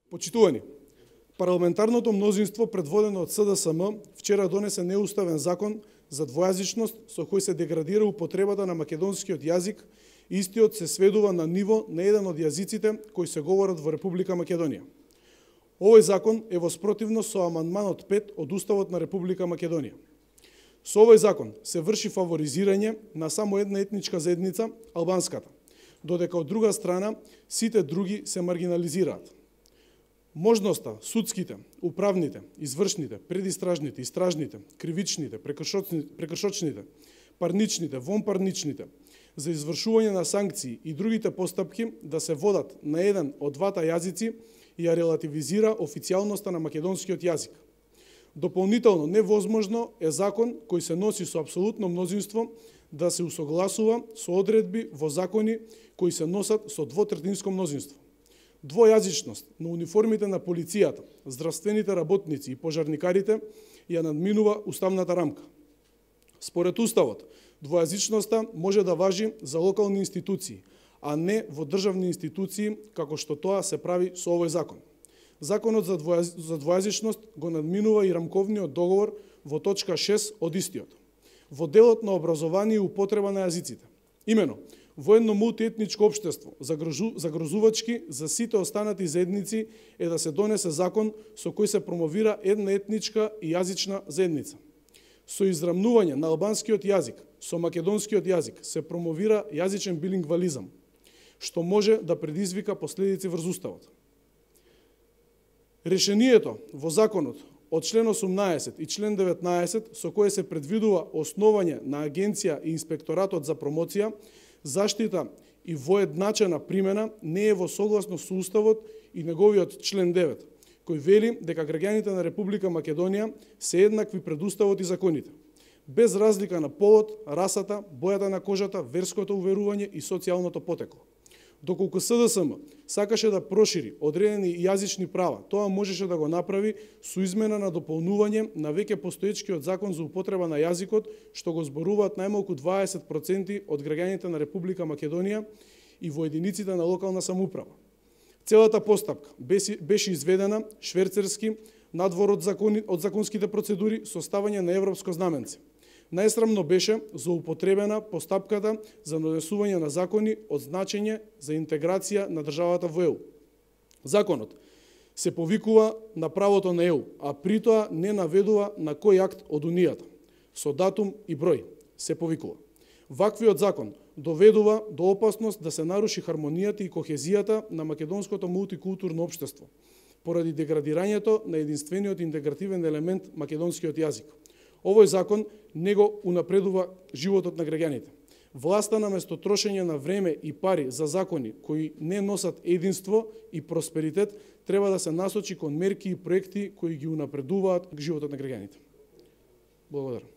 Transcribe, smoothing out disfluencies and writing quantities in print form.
Почитувани, парламентарното мнозинство предводено од СДСМ вчера донесе неуставен закон за двојазичност со кој се деградира употребата на македонскиот јазик и истиот се сведува на ниво на еден од јазиците кои се говорат во Република Македонија. Овој закон е во спротивност со амандманот 5 од Уставот на Република Македонија. Со овој закон се врши фаворизирање на само една етничка заедница, албанската, додека од друга страна сите други се маргинализираат. Можноста судските, управните, извршните, предистражните, истражните, кривичните, прекршочните, парничните, вонпарничните, за извршување на санкции и другите постапки да се водат на еден од двата јазици ја релативизира официјалноста на македонскиот јазик. Дополнително невозможно е закон кој се носи со апсолутно мнозинство да се усогласува со одредби во закони кои се носат со двотретинско мнозинство. Двојазичност на униформите на полицијата, здравствените работници и пожарникарите ја надминува уставната рамка. Според Уставот, двојазичноста може да важи за локални институции, а не во државни институции, како што тоа се прави со овој закон. Законот за двојазичност го надминува и рамковниот договор во точка 6 од истиот, во делот на образование и употреба на јазиците. Имено, во едно мултиетничко општество, загрозувачки за сите останати заедници е да се донесе закон со кој се промовира една етничка и јазична заедница. Со израмнување на албанскиот јазик со македонскиот јазик се промовира јазичен билингвализам, што може да предизвика последици врз Уставот. Решението во законот од член 18 и член 19 со кое се предвидува основање на агенција и инспекторатот за промоција, заштита и воедначена примена не е во согласност со Уставот и неговиот член 9, кој вели дека граѓаните на Република Македонија се еднакви пред Уставот и законите, без разлика на полот, расата, бојата на кожата, верското уверување и социјалното потекло. Доколку СДСМ сакаше да прошири одредени јазични права, тоа можеше да го направи со измена на дополнување на веќе постоечкиот закон за употреба на јазикот, што го зборуваат најмалку 20% од граѓаните на Република Македонија и во единиците на локална самоуправа. Целата постапка беше изведена шверцерски надвор од законските процедури со ставање на европско знаменце. Најсрамно беше злоупотребена постапката за донесување на закони од значење за интеграција на државата во ЕУ. Законот се повикува на правото на ЕУ, а при тоа не наведува на кој акт од Унијата, со датум и број се повикува. Ваквиот закон доведува до опасност да се наруши хармонијата и кохезијата на македонското мултикултурно општество, поради деградирањето на единствениот интегративен елемент македонскиот јазик. Овој закон не го унапредува животот на граѓаните. Власта наместо трошење на време и пари за закони кои не носат единство и просперитет, треба да се насочи кон мерки и проекти кои ги унапредуваат животот на граѓаните. Благодарам.